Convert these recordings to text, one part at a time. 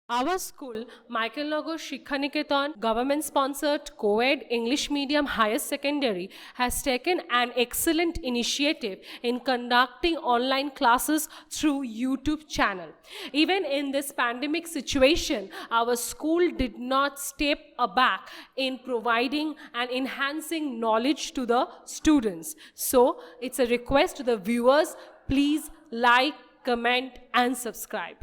Our school, Michael Nagar Shikhaniketan, government-sponsored co-ed English medium higher secondary, has taken an excellent initiative in conducting online classes through YouTube channel. Even in this pandemic situation, our school did not step aback in providing and enhancing knowledge to the students. So, it's a request to the viewers, please like, comment, and subscribe.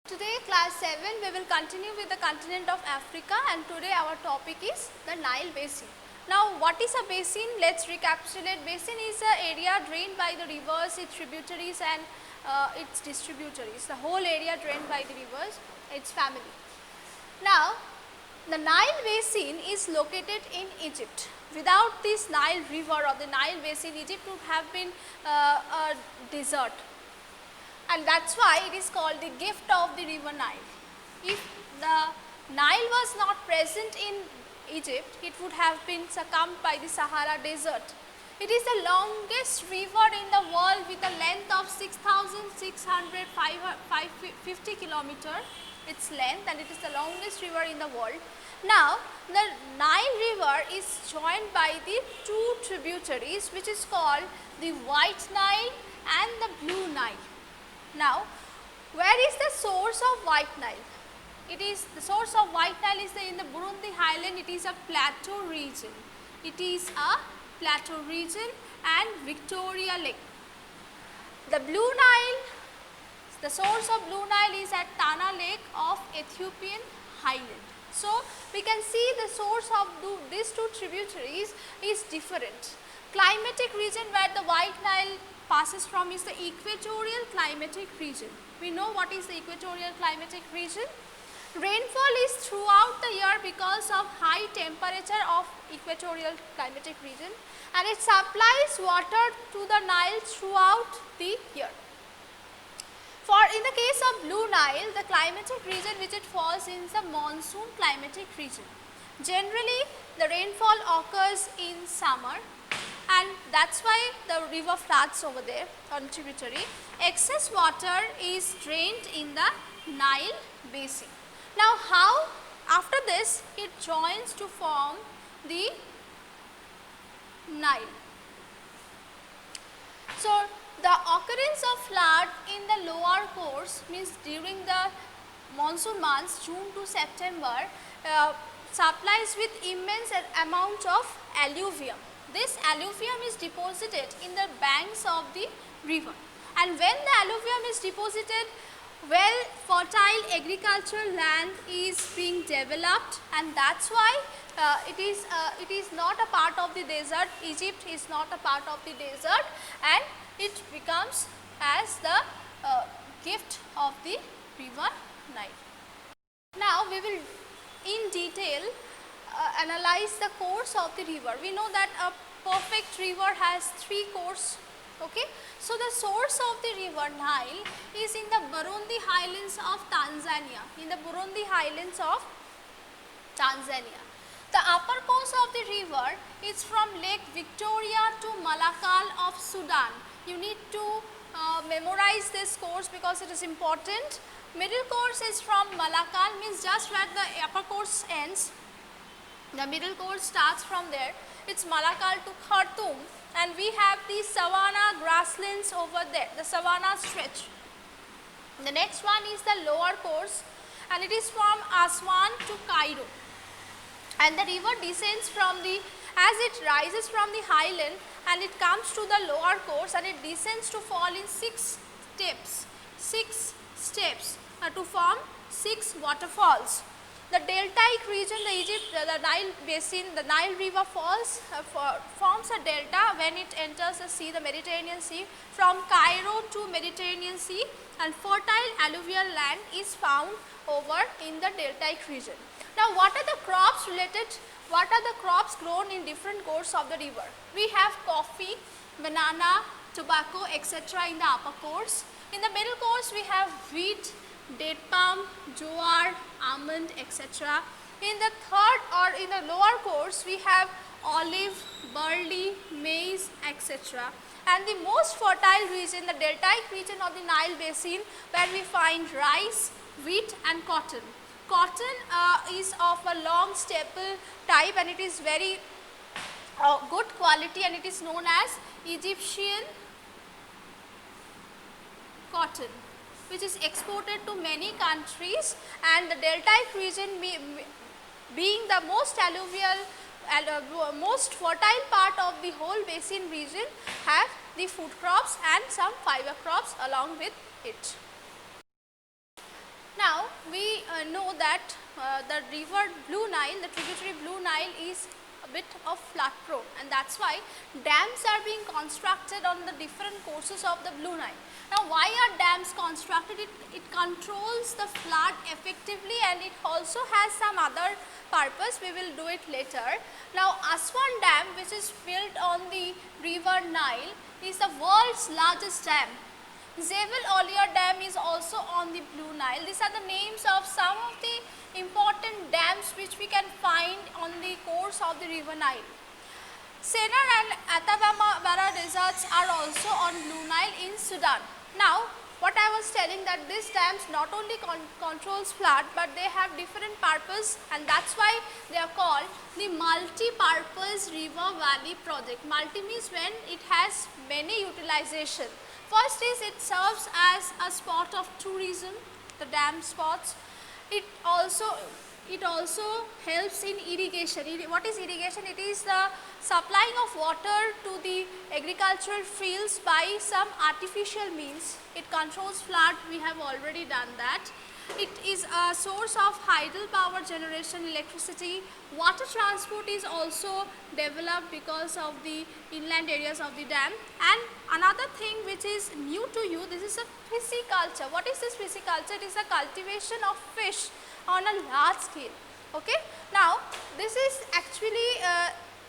Today, class 7, we will continue with the continent of Africa, and today our topic is the Nile Basin. Now, what is a basin? Let's recapitulate. Basin is an area drained by the rivers, its tributaries and its distributaries. The whole area drained by the rivers, its family. Now, the Nile Basin is located in Egypt. Without this Nile river or the Nile Basin, Egypt would have been a desert. And that's why it is called the gift of the river Nile. If the Nile was not present in Egypt, it would have been succumbed by the Sahara Desert. It is the longest river in the world with a length of 6,650 kilometers, its length, and it is the longest river in the world. Now, the Nile river is joined by the two tributaries, which is called the White Nile and the Blue Nile. Now, where is the source of White Nile? It is the source of White Nile is in the Burundi highland. It is a plateau region. It is a plateau region and Victoria Lake. The Blue Nile, the source of Blue Nile is at Tana Lake of Ethiopian highland. So, we can see the source of these two tributaries is different. Climatic region where the White Nile passes from is the equatorial climatic region. We know what is the equatorial climatic region. Rainfall is throughout the year because of high temperature of equatorial climatic region, and it supplies water to the Nile throughout the year. For in the case of Blue Nile, the climatic region which it falls in is the monsoon climatic region. Generally, the rainfall occurs in summer, and that's why the river floods over there on tributary. Excess water is drained in the Nile Basin. Now, how after this it joins to form the Nile. So, the occurrence of flood in the lower course means during the monsoon months June to September supplies with immense amount of alluvium. This alluvium is deposited in the banks of the river, and when the alluvium is deposited, well fertile agricultural land is being developed, and that's why it is not a part of the desert. Egypt is not a part of the desert, and it becomes as the gift of the river Nile. Now, we will in detail analyze the course of the river. We know that a perfect river has three courses. Okay? So, the source of the river Nile is in the Burundi highlands of Tanzania. In the Burundi highlands of Tanzania. The upper course of the river is from Lake Victoria to Malakal of Sudan. You need to memorize this course because it is important. Middle course is from Malakal, means just where the upper course ends. The middle course starts from there. It's Malakal to Khartoum, and we have the savanna grasslands over there, the savanna stretch. The next one is the lower course, and it is from Aswan to Cairo. And the river descends from the, as it rises from the highland and it comes to the lower course, and it descends to fall in 6 steps to form 6 waterfalls. The deltaic region, the Nile Basin, the Nile River forms a delta when it enters the sea, the Mediterranean Sea, from Cairo to Mediterranean Sea, and fertile alluvial land is found over in the deltaic region. Now, what are the crops related? What are the crops grown in different courses of the river? We have coffee, banana, tobacco, etc. in the upper course. In the middle course, we have wheat, date palm, jowar, almond, etc. In the third or in the lower course, we have olive, barley, maize, etc. and the most fertile region, the deltaic region of the Nile basin, where we find rice, wheat and cotton. Cotton is of a long staple type and it is very good quality and it is known as Egyptian cotton, which is exported to many countries, and the deltaic region being the most alluvial most fertile part of the whole basin region have the food crops and some fiber crops along with it. Now, we know that the river Blue Nile, the tributary Blue Nile is a bit of flood prone, and that is why dams are being constructed on the different courses of the Blue Nile. Now, why are dams constructed? It controls the flood effectively and it also has some other purpose. We will do it later. Now, Aswan Dam, which is built on the river Nile, is the world's largest dam. Jebel Aliya Dam is also on the Blue Nile. These are the names of some of the important dams which we can find on the course of the river Nile. Sennar and Atabara deserts are also on Blue Nile in Sudan. Now, what I was telling, that these dams not only controls flood but they have different purpose, and that is why they are called the multi-purpose river valley project. Multi means when it has many utilization. First is it serves as a spot of tourism, the dam spots. It also helps in irrigation. What is irrigation? It is the supplying of water to the agricultural fields by some artificial means. It controls flood, we have already done that. It is a source of hydel power generation, electricity. Water transport is also developed because of the inland areas of the dam. And another thing which is new to you, this is a pisciculture. What is this pisciculture? It is a cultivation of fish on a large scale. Okay. Now, this is actually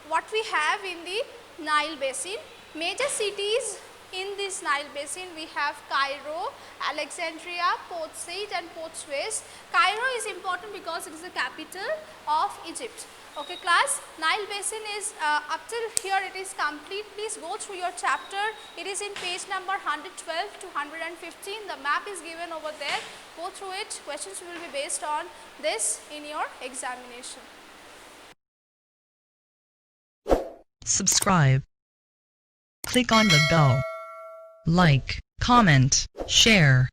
what we have in the Nile basin. Major cities in this Nile basin, we have Cairo, Alexandria, Port Said and Port Suez. Cairo is important because it is the capital of Egypt. Okay class, Nile basin is up till here it is complete. Please go through your chapter. It is in page number 112 to 115. The map is given over there. Go through it. Questions will be based on this in your examination. Subscribe. Click on the bell. Like, comment, share.